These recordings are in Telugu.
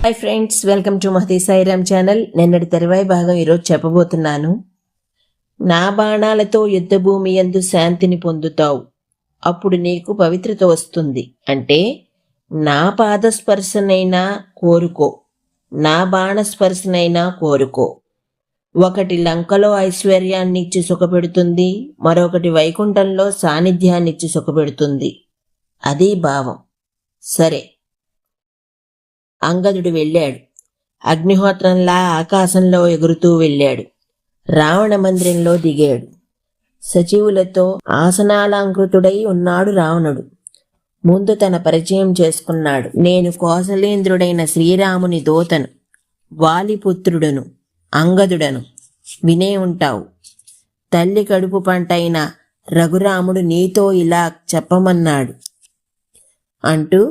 Hi friends, welcome to Mahati Sairam channel. నిన్నటి తరువాయి భాగం ఈరోజు చెప్పబోతున్నాను. నా బాణాలతో యుద్ధభూమి యందు శాంతిని పొందుతావు, అప్పుడు నీకు పవిత్రత వస్తుంది. అంటే నా పాదస్పర్శనైనా కోరుకో, నా బాణస్పర్శనైనా కోరుకో. ఒకటి లంకలో ఐశ్వర్యాన్నిచ్చి సుఖపెడుతుంది, మరొకటి వైకుంఠంలో సాన్నిధ్యాన్నిచ్చి సుఖపెడుతుంది. అది భావం. సరే, అంగదుడు వెళ్ళాడు. అగ్నిహోత్రంలా ఆకాశంలో ఎగురుతూ వెళ్ళాడు. రావణ మందిరంలో దిగాడు. సచివులతో ఆసనాలంకృతుడై ఉన్నాడు రావణుడు. ముందు తన పరిచయం చేసుకున్నాడు. నేను కోసలేంద్రుడైన శ్రీరాముని దూతను, వాలిపుత్రుడను, అంగదుడను. వినే ఉంటావు. తల్లి కడుపు పంటైన రఘురాముడు నీతో ఇలా చెప్పమన్నాడు అంటూ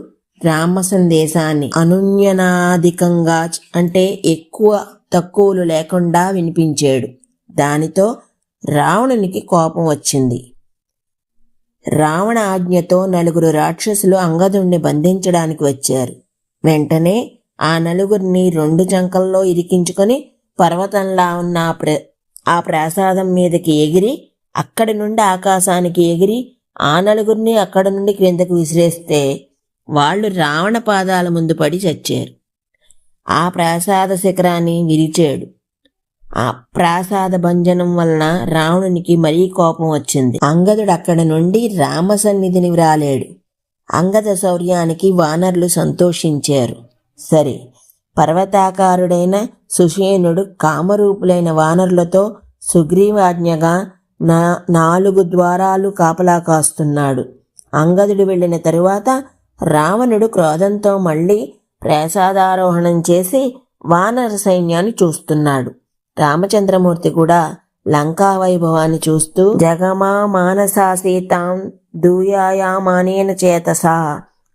రామ సందేశాన్ని అనున్యనాధికంగా, అంటే ఎక్కువ తక్కువలు లేకుండా వినిపించాడు. దానితో రావణునికి కోపం వచ్చింది. రావణ ఆజ్ఞతో నలుగురు రాక్షసులు అంగదుణ్ణి బంధించడానికి వచ్చారు. వెంటనే ఆ నలుగురిని రెండు చంకల్లో ఇరికించుకొని పర్వతంలా ఉన్న ఆ ప్రాసాదం మీదకి ఎగిరి, అక్కడి నుండి ఆకాశానికి ఎగిరి ఆ నలుగురిని అక్కడి నుండి క్రిందకు విసిరేస్తే వాళ్ళు రావణ పాదాల ముందు పడి చచ్చారు. ఆ ప్రాసాద శిఖరాన్ని విరిచాడు. ఆ ప్రాసాద భంజనం వలన రావణునికి మరీ కోపం వచ్చింది. అంగదుడు అక్కడి నుండి రామ సన్నిధిని వ్రాలేడు. అంగద శౌర్యానికి వానరులు సంతోషించారు. సరే, పర్వతాకారుడైన సుషేనుడు కామరూపులైన వానరులతో సుగ్రీవాజ్ఞగా 4 ద్వారాలు కాపలా కాస్తున్నాడు. అంగదుడు వెళ్ళిన తరువాత రావణుడు క్రోధంతో మళ్లీ ప్రాసాదారోహణం చేసి వానర సైన్యాన్ని చూస్తున్నాడు. రామచంద్రమూర్తి కూడా లంకా వైభవాన్ని చూస్తూ జగమా మానసా సీతాం దూయాయామానేన చేతసా,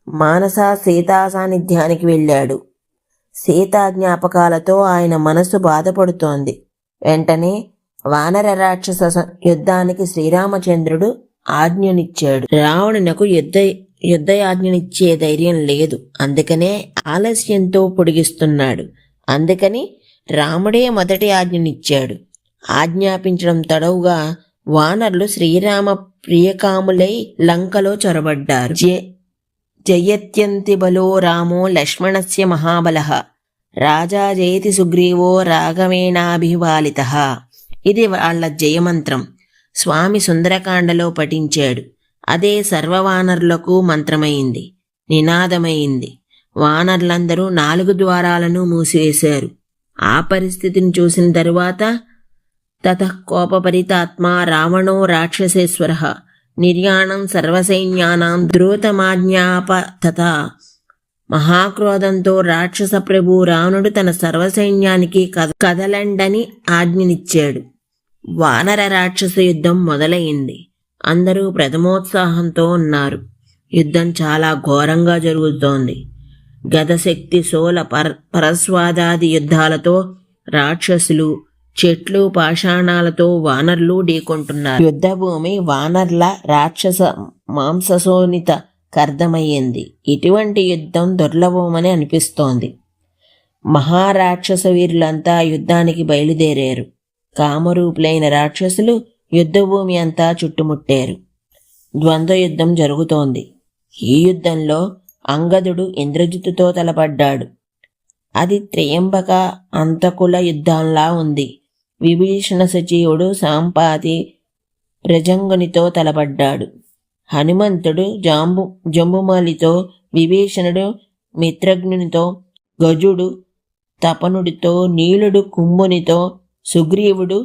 మానసా సీతా సాన్నిధ్యానికి వెళ్ళాడు. సీతా జ్ఞాపకాలతో ఆయన మనసు బాధపడుతోంది. వెంటనే వానర రాక్షస యుద్ధానికి శ్రీరామచంద్రుడు ఆజ్ఞనిచ్చాడు. రావణునకు యుద్ధయాజ్ఞనిచ్చే ధైర్యం లేదు. అందుకనే ఆలస్యంతో పొడిగిస్తున్నాడు. అందుకని రాముడే మొదటి ఆజ్ఞనిచ్చాడు. ఆజ్ఞాపించడం తడవుగా వానరులు శ్రీరామ ప్రియకాములై లంకలో చొరబడ్డారు. జయత్యంతి బలో రామో లక్ష్మణస్య మహాబలః, రాజా జయతి సుగ్రీవో రాఘవేణాభివాలితః. ఇది వాళ్ళ జయమంత్రం. స్వామి సుందరకాండలో పఠించాడు. అదే సర్వవానరులకు మంత్రమైంది, నినాదమైంది. వానరులందరూ 4 ద్వారాలను మూసివేశారు. ఆ పరిస్థితిని చూసిన తరువాత తతః కోపపరితాత్మా రావణో రాక్షసేశ్వరః నిర్యాణం సర్వసైన్యానాం ద్రూతమాజ్ఞాపతత. మహాక్రోధంతో రాక్షస ప్రభు రావణుడు తన సర్వసైన్యానికి కదలండని ఆజ్ఞనిచ్చాడు. వానర రాక్షస యుద్ధం మొదలైంది. అందరూ ప్రథమోత్సాహంతో ఉన్నారు. యుద్ధం చాలా ఘోరంగా జరుగుతోంది. గదశక్తి, శూల, పరస్వాదాది యుద్ధాలతో రాక్షసులు, చెట్లు, పాషాణాలతో వానర్లు ఢీకొంటున్నారు. యుద్ధభూమి వానర్ల రాక్షస మాంసశోణిత కర్దమయ్యింది. ఇటువంటి యుద్ధం దుర్లభమని అనిపిస్తోంది. మహారాక్షస వీరులంతా యుద్ధానికి బయలుదేరారు. కామరూపులైన రాక్షసులు యుద్ధభూమి అంతా చుట్టుముట్టారు. ద్వంద్వ యుద్ధం జరుగుతోంది. ఈ యుద్ధంలో అంగదుడు ఇంద్రజిత్తుతో తలపడ్డాడు. అది త్రయంబక అంతకుల యుద్ధంలా ఉంది. విభీషణ సచివుడు సాంపాతి ప్రజంగునితో తలపడ్డాడు. హనుమంతుడు జంబుమాలితో, విభీషణుడు మిత్రజ్ఞునితో, గజుడు తపనుడితో, నీలుడు కుంభునితో, సుగ్రీవుడు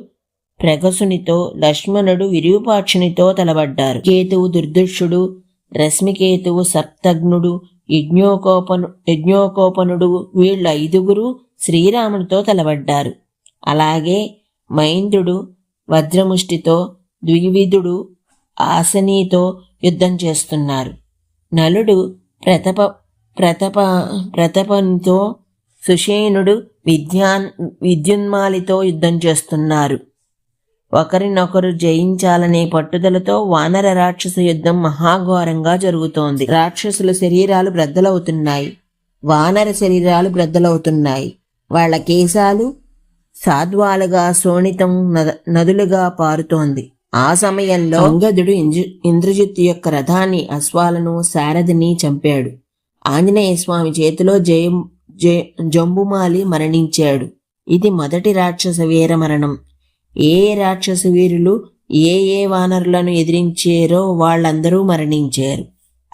ప్రగసునితో, లక్ష్మణుడు విరూపాక్షునితో తలబడ్డారు. కేతువు దుర్ధర్షుడు, రశ్మికేతువు సప్తగ్నుడు, యజ్ఞోకోపనుడు వీళ్ళ 5 శ్రీరామునితో తలబడ్డారు. అలాగే మైంద్రుడు వజ్రముష్టితో, ద్వివిధుడు ఆసనీతో యుద్ధం చేస్తున్నారు. నలుడు ప్రతపనితో, సుషేనుడు విద్యున్మాలితో యుద్ధం చేస్తున్నారు. ఒకరినొకరు జయించాలనే పట్టుదలతో వానర రాక్షస యుద్ధం మహాఘోరంగా జరుగుతోంది. రాక్షసుల శరీరాలు బ్రద్దలవుతున్నాయి. వానర శరీరాలు బ్రద్దలవుతున్నాయి. వాళ్ల కేశాలు సాద్వాలుగా శోణితం నదులుగా పారుతోంది. ఆ సమయంలో అంగదుడు ఇంద్రజిత్తు యొక్క రథాన్ని, అశ్వాలను, సారథిని చంపాడు. ఆంజనేయ స్వామి చేతిలో జంబుమాలి మరణించాడు. ఇది మొదటి రాక్షస వీర మరణం. ఏ రాక్షస వీరులు ఏ వానరులను ఎదిరించారో వాళ్ళందరూ మరణించారు.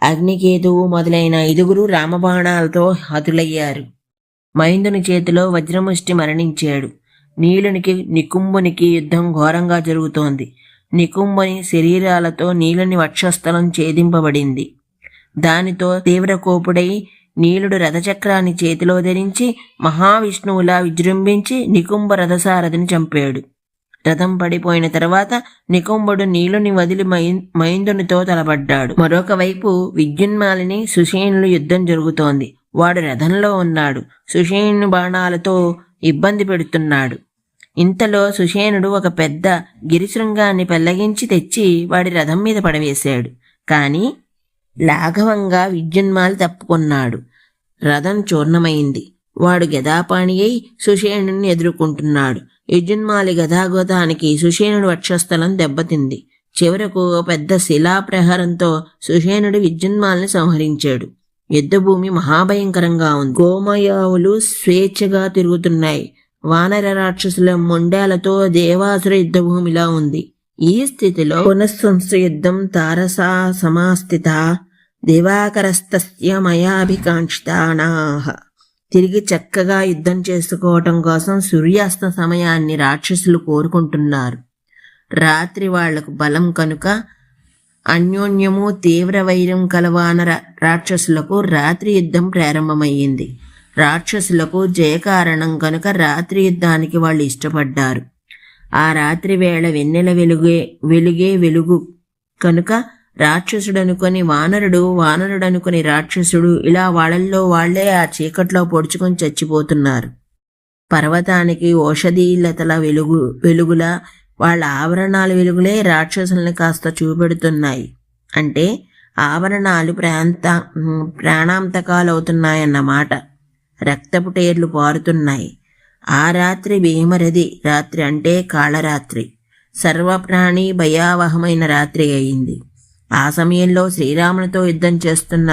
అగ్నికేతువు మొదలైన 5 రామబాణాలతో హతులయ్యారు. మైందుని చేతిలో వజ్రముష్టి మరణించాడు. నీలునికి నికుంభునికి యుద్ధం ఘోరంగా జరుగుతోంది. నికుంభుని శరీరాలతో నీలుని వక్షస్థలం ఛేదింపబడింది. దానితో తీవ్ర కోపుడై నీలుడు రథచక్రాన్ని చేతిలో ధరించి మహావిష్ణువులా విజృంభించి నికుంభ రథసారథిని చంపాడు. రథం పడిపోయిన తర్వాత నికుంభుడు నీలుని వదిలి మైందునితో తలపడ్డాడు. మరొక వైపు విద్యున్మాలిని సుషేణులు యుద్ధం జరుగుతోంది. వాడు రథంలో ఉన్నాడు. సుషేణుని బాణాలతో ఇబ్బంది పెడుతున్నాడు. ఇంతలో సుషేణుడు ఒక పెద్ద గిరిశృంగాన్ని పెళ్లగించి తెచ్చి వాడి రథం మీద పడవేశాడు. కాని లాఘవంగా విద్యున్మాలి తప్పుకున్నాడు. రథం చూర్ణమైంది. వాడు గదాపాణి అయి సుషేణుని ఎదుర్కొంటున్నాడు. విద్యున్మాలి గదాగోతానికి సుషేణుడి వక్షస్థలం దెబ్బతింది. చివరకు పెద్ద శిలాప్రహారంతో సుషేణుడు విద్యున్మాలిని సంహరించాడు. యుద్ధభూమి మహాభయంకరంగా ఉంది. గోమయావులు స్వేచ్ఛగా తిరుగుతున్నాయి. వానర రాక్షసుల మొండాలతో దేవాసుర యుద్ధభూమిలా ఉంది. ఈ స్థితిలో పునఃసంస్థ యుద్ధం తారసా సమాస్థిత దివాకరస్తస్య మయాభికాంక్షితానాః. తిరిగి చక్కగా యుద్ధం చేసుకోవటం కోసం సూర్యాస్త సమయాన్ని రాక్షసులు కోరుకుంటున్నారు. రాత్రి వాళ్లకు బలం కనుక అన్యోన్యము తీవ్ర వైరం కలవానర రాక్షసులకు రాత్రి యుద్ధం ప్రారంభమయ్యింది. రాక్షసులకు జయకారణం కనుక రాత్రి యుద్ధానికి వాళ్ళు ఇష్టపడ్డారు. ఆ రాత్రి వేళ వెన్నెల వెలుగు కనుక రాక్షసుడనుకొని వానరుడు, వానరుడనుకొని రాక్షసుడు, ఇలా వాళ్ళల్లో వాళ్లే ఆ చీకట్లో పొడుచుకొని చచ్చిపోతున్నారు. పర్వతానికి ఓషధీలతల వెలుగులా వాళ్ళ ఆవరణాల వెలుగులే రాక్షసుల్ని కాస్త చూపెడుతున్నాయి. అంటే ఆవరణాలు ప్రాణాంతకాలవుతున్నాయన్నమాట. రక్తపు టేర్లు పారుతున్నాయి. ఆ రాత్రి భీమరథి రాత్రి, అంటే కాళరాత్రి. సర్వప్రాణి భయావహమైన రాత్రి అయింది. ఆ సమయంలో శ్రీరామునితో యుద్ధం చేస్తున్న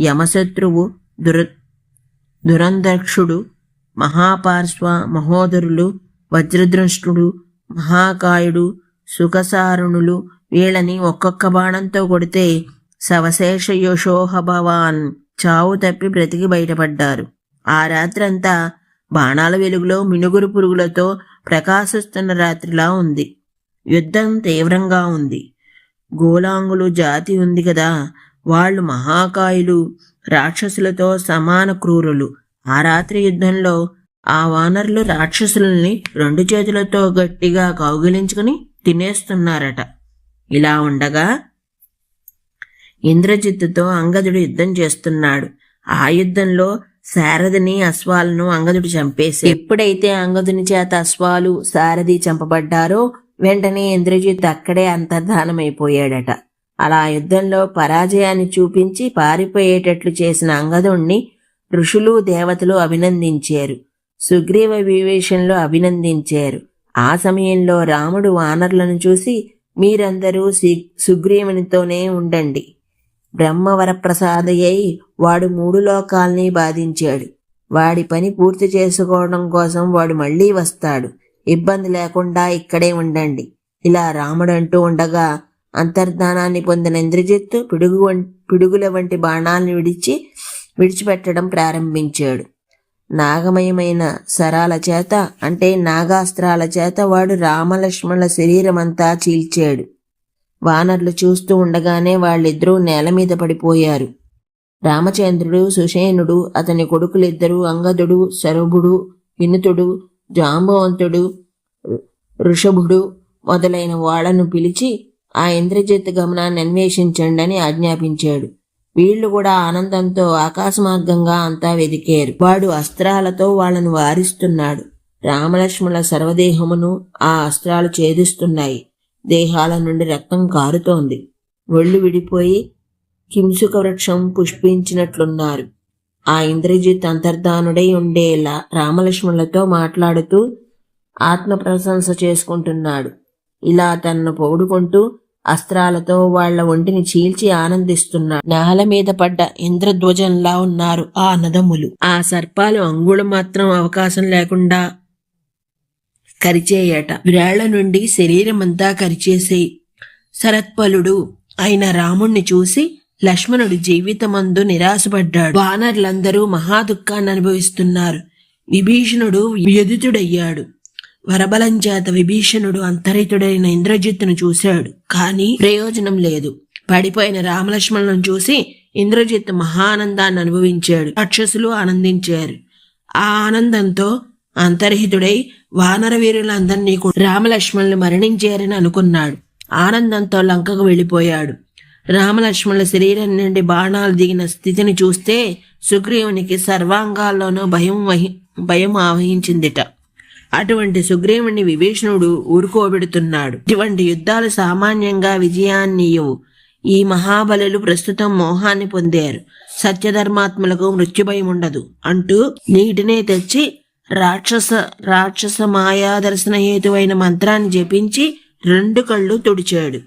యమశత్రువు, దురంధక్షుడు, మహాపార్శ్వ, మహోదరులు, వజ్రదృష్టుడు, మహాకాయుడు, సుఖసారుణులు వీళ్ళని ఒక్కొక్క బాణంతో కొడితే సవశేష యశోహభవాన్ చావు తప్పి బ్రతికి బయటపడ్డారు. ఆ రాత్రంతా బాణాల వెలుగులో మినుగురు పురుగులతో ప్రకాశిస్తున్న రాత్రిలా ఉంది. యుద్ధం తీవ్రంగా ఉంది. గోలాంగులు జాతి ఉంది కదా, వాళ్ళు మహాకాయులు, రాక్షసులతో సమాన క్రూరులు. ఆ రాత్రి యుద్ధంలో ఆ వానరులు రాక్షసుల్ని 2 చేతులతో గట్టిగా కౌగిలించుకుని తినేస్తున్నారట. ఇలా ఉండగా ఇంద్రజిత్తుతో అంగదుడు యుద్ధం చేస్తున్నాడు. ఆ యుద్ధంలో సారథిని, అశ్వాలను అంగదుడు చంపేసి, ఎప్పుడైతే అంగదుని చేత అశ్వాలు, సారథి చంపబడ్డారో వెంటనే ఇంద్రజిత్తు అక్కడే అంతర్ధానమైపోయాడట. అలా యుద్ధంలో పరాజయాన్ని చూపించి పారిపోయేటట్లు చేసిన అంగదుణ్ణి ఋషులు, దేవతలు అభినందించారు. సుగ్రీవ వివేశంలో అభినందించారు. ఆ సమయంలో రాముడు వానరులను చూసి, మీరందరూ సుగ్రీవునితోనే ఉండండి. బ్రహ్మవరప్రసాదయ్యి వాడు 3 లోకాల్ని బాధించాడు. వాడి పని పూర్తి చేసుకోవడం కోసం వాడు మళ్లీ వస్తాడు. ఇబ్బంది లేకుండా ఇక్కడే ఉండండి. ఇలా రాముడు అంటూ ఉండగా అంతర్ధానాన్ని పొందిన ఇంద్రజిత్తు పిడుగుల వంటి బాణాలను విడిచిపెట్టడం ప్రారంభించాడు. నాగమయమైన శరాల చేత, అంటే నాగాస్త్రాల చేత వాడు రామలక్ష్మణుల శరీరమంతా చీల్చాడు. వానరులు చూస్తూ ఉండగానే వాళ్ళిద్దరూ నేల మీద పడిపోయారు. రామచంద్రుడు, సుషేణుడు, అతని కొడుకులిద్దరూ అంగదుడు, శరభుడు, వినుతుడు, జాంబవంతుడు, ఋషభుడు మొదలైన వాళ్లను పిలిచి ఆ ఇంద్రజిత్ గమనాన్ని అన్వేషించండి అని ఆజ్ఞాపించాడు. వీళ్లు కూడా ఆనందంతో ఆకాశమార్గంగా అంతా వెదికారు. వాడు అస్త్రాలతో వాళ్లను వారిస్తున్నాడు. రామలక్ష్మణుల సర్వదేహమును ఆ అస్త్రాలు ఛేదిస్తున్నాయి. దేహాల నుండి రక్తం కారుతోంది. ఒళ్ళు విడిపోయి కింసుక వృక్షం పుష్పించినట్లున్నారు. ఆ ఇంద్రజిత్ అంతర్ధానుడై ఉండేలా రామలక్ష్మణులతో మాట్లాడుతూ ఆత్మ ప్రశంస చేసుకుంటున్నాడు. ఇలా తనను పొగుడుకుంటూ అస్త్రాలతో వాళ్ల ఒంటిని చీల్చి ఆనందిస్తున్నాడు. నేల మీద పడ్డ ఇంద్రధ్వజంలా ఉన్నారు ఆ అన్నదమ్ములు. ఆ సర్పాలు అంగుళం మాత్రం అవకాశం లేకుండా కరిచేయట. వ్రేళ్ల నుండి శరీరమంతా కరిచేసేయి. శరత్పలుడు అయిన రాముణ్ణి చూసి లక్ష్మణుడు జీవితమందు నిరాశపడ్డాడు. వానరులందరూ మహాదుఖాన్ని అనుభవిస్తున్నారు. విభీషణుడు వ్యధితుడయ్యాడు. వరబలం చేత విభీషణుడు అంతరితుడైన ఇంద్రజిత్తును చూశాడు. కాని ప్రయోజనం లేదు. పడిపోయిన రామలక్ష్మణులను చూసి ఇంద్రజిత్తు మహానందాన్ని అనుభవించాడు. రాక్షసులు ఆనందించారు. ఆ ఆనందంతో అంతర్హితుడై వానర వీరులందరినీ రామలక్ష్మణులు మరణించారని అనుకున్నాడు. ఆనందంతో లంకకు వెళ్ళిపోయాడు. రామలక్ష్మణుల శరీరం నుండి బాణాలు దిగిన స్థితిని చూస్తే సుగ్రీవునికి సర్వాంగాల్లోనూ భయం ఆవహించిందిట. అటువంటి సుగ్రీవుని విభీషణుడు ఊరుకోబెడుతున్నాడు. ఇటువంటి యుద్ధాలు సామాన్యంగా విజయాన్నియవు. ఈ మహాబలులు ప్రస్తుతం మోహాన్ని పొందారు. సత్యధర్మాత్మలకు మృత్యుభయం ఉండదు అంటూ నీటినే తెచ్చి రాక్షస మాయా దర్శన హేతువైన మంత్రాన్ని జపించి 2 కళ్ళు తుడిచాడు.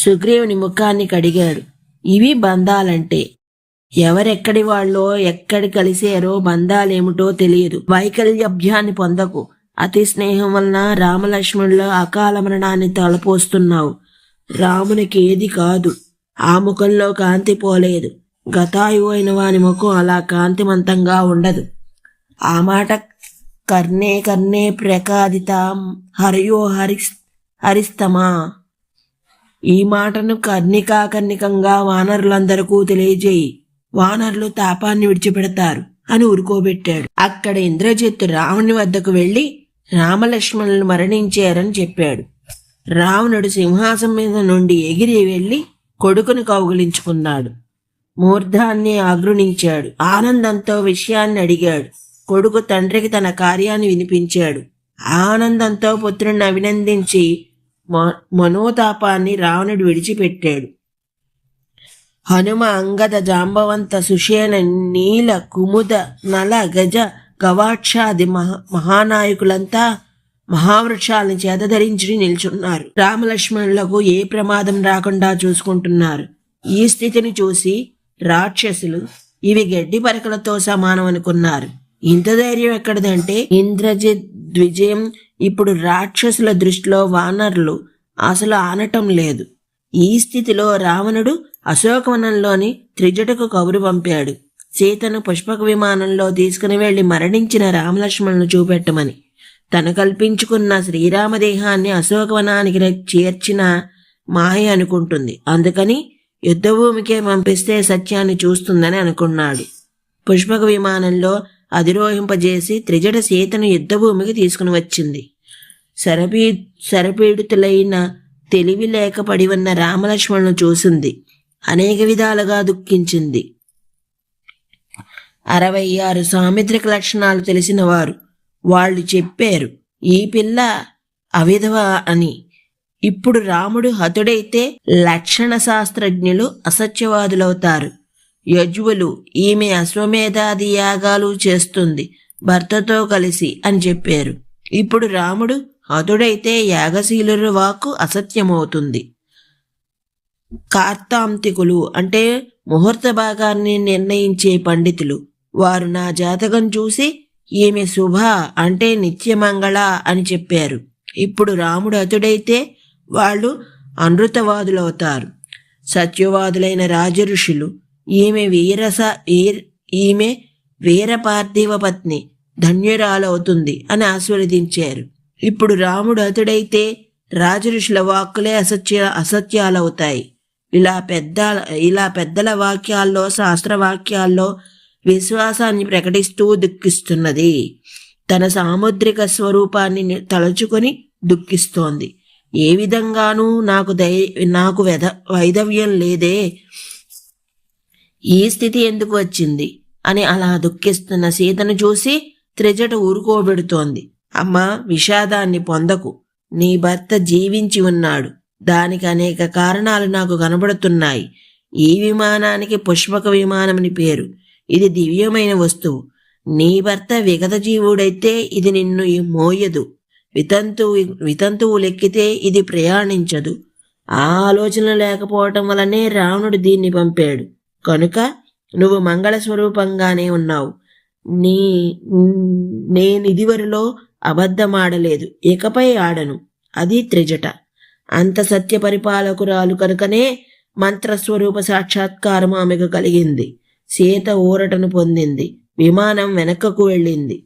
సుగ్రీవుని ముఖాన్ని కడిగాడు. ఇవి బంధాలంటే. ఎవరెక్కడి వాళ్ళో ఎక్కడి కలిసారో బంధాలేమిటో తెలియదు. వైకల్యభ్యాన్ని పొందకు. అతి స్నేహం వలన రామలక్ష్మణుల అకాల మరణాన్ని తలపోస్తున్నావు. రామునికి ఏది కాదు. ఆ ముఖంలో కాంతి పోలేదు. గతాయువు అయిన వాని ముఖం అలా కాంతిమంతంగా ఉండదు. ఆ మాట కర్ణే కర్ణే ప్రకాదిత హరియో హరిస్తమా. ఈ మాటను కర్ణికాకర్ణికంగా వానరులందరికీ తెలియజేయి. వానరులు తాపాన్ని విడిచిపెడతారు అని ఊరుకోబెట్టాడు. అక్కడ ఇంద్రజిత్తు రావణుని వద్దకు వెళ్లి రామలక్ష్మణులు మరణించారని చెప్పాడు. రావణుడు సింహాసం మీద నుండి ఎగిరి వెళ్లి కొడుకును కౌగిలించుకున్నాడు. మూర్ధాన్ని ఆగ్రుణించాడు. ఆనందంతో విషయాన్ని అడిగాడు. కొడుకు తండ్రికి తన కార్యాన్ని వినిపించాడు. ఆనందంతో పుత్రుణ్ణి అభినందించి మనోతాపాన్ని రావణుడు విడిచిపెట్టాడు. హనుమ అంగద జాంబవంత సుషేణ నీల కుముద నల గజ గవాక్షాది మహానాయకులంతా మహావృక్షాలను చేతధరించి నిల్చున్నారు. రామలక్ష్మణులకు ఏ ప్రమాదం రాకుండా చూసుకుంటున్నారు. ఈ స్థితిని చూసి రాక్షసులు ఇవి గడ్డి పరకలతో సమానం అనుకున్నారు. ఇంత ధైర్యం ఎక్కడిదంటే ఇంద్రజిత్ విజయం ఇప్పుడు రాక్షసుల దృష్టిలో వానరులు అసలు ఆనటం లేదు. ఈ స్థితిలో రావణుడు అశోకవనంలోని త్రిజటకు కబురు పంపాడు. సీతను పుష్పక విమానంలో తీసుకుని వెళ్లి మరణించిన రామలక్ష్మణులను చూపెట్టమని. తను కల్పించుకున్న శ్రీరామదేహాన్ని అశోకవనానికి చేర్చిన మాయ అనుకుంటుంది. అందుకని యుద్ధభూమికే పంపిస్తే సత్యాన్ని చూస్తుందని అనుకున్నాడు. పుష్పక విమానంలో అధిరోహింపజేసి త్రిజట సీతను యుద్ధభూమికి తీసుకుని వచ్చింది. శరపీడితులైన తెలివి లేక పడి ఉన్న రామలక్ష్మణులను చూసింది. అనేక విధాలుగా దుఃఖించింది. 66 సాముద్రిక లక్షణాలు తెలిసిన వారు వాళ్ళు చెప్పారు ఈ పిల్ల అవిధవ అని. ఇప్పుడు రాముడు హతుడైతే లక్షణ శాస్త్రజ్ఞులు అసత్యవాదులవుతారు. యజ్వులు ఈమె అశ్వమేధాది యాగాలు చేస్తుంది భర్తతో కలిసి అని చెప్పారు. ఇప్పుడు రాముడు హతుడైతే యాగశీలుల వాక్కు అసత్యమవుతుంది. కార్తాంతికులు అంటే ముహూర్త భాగాన్ని నిర్ణయించే పండితులు వారు నా జాతకం చూసి ఈమె శుభ అంటే నిత్యమంగళ అని చెప్పారు. ఇప్పుడు రాముడు హతుడైతే వాళ్ళు అనృతవాదులవుతారు. సత్యవాదులైన రాజఋషులు ఈమె వీర పార్థివ పత్ని ధన్యురాలవుతుంది అని ఆశీర్వదించారు. ఇప్పుడు రాముడు హతుడైతే రాజఋషుల వాక్కులే అసత్యాలవుతాయి. ఇలా పెద్దల వాక్యాల్లో శాస్త్రవాక్యాల్లో విశ్వాసాన్ని ప్రకటిస్తూ దుఃఖిస్తున్నది. తన సాముద్రిక స్వరూపాన్ని తలుచుకొని దుఃఖిస్తోంది. ఏ విధంగానూ నాకు వైధవ్యం లేదే, ఈ స్థితి ఎందుకు వచ్చింది అని అలా దుఃఖిస్తున్న సీతను చూసి త్రిజట ఊరుకోబెడుతోంది. అమ్మా, విషాదాన్ని పొందకు. నీ భర్త జీవించి ఉన్నాడు. దానికి అనేక కారణాలు నాకు కనబడుతున్నాయి. ఈ విమానానికి పుష్పక విమానమని పేరు. ఇది దివ్యమైన వస్తువు. నీ భర్త విగత జీవుడైతే ఇది నిన్ను మోయదు. వితంతువు లెక్కితే ఇది ప్రయాణించదు. ఆ ఆలోచన లేకపోవటం వలనే రావణుడు దీన్ని పంపాడు. కనుక నువ్వు మంగళ స్వరూపంగానే ఉన్నావు. నేనిదివరలో అబద్ధమాడలేదు, ఇకపై ఆడను. అది త్రిజట. అంత సత్య పరిపాలకురాలు కనుకనే మంత్రస్వరూప సాక్షాత్కారం ఆమెకు కలిగింది. సీత ఊరటను పొందింది. విమానం వెనక్కకు వెళ్ళింది.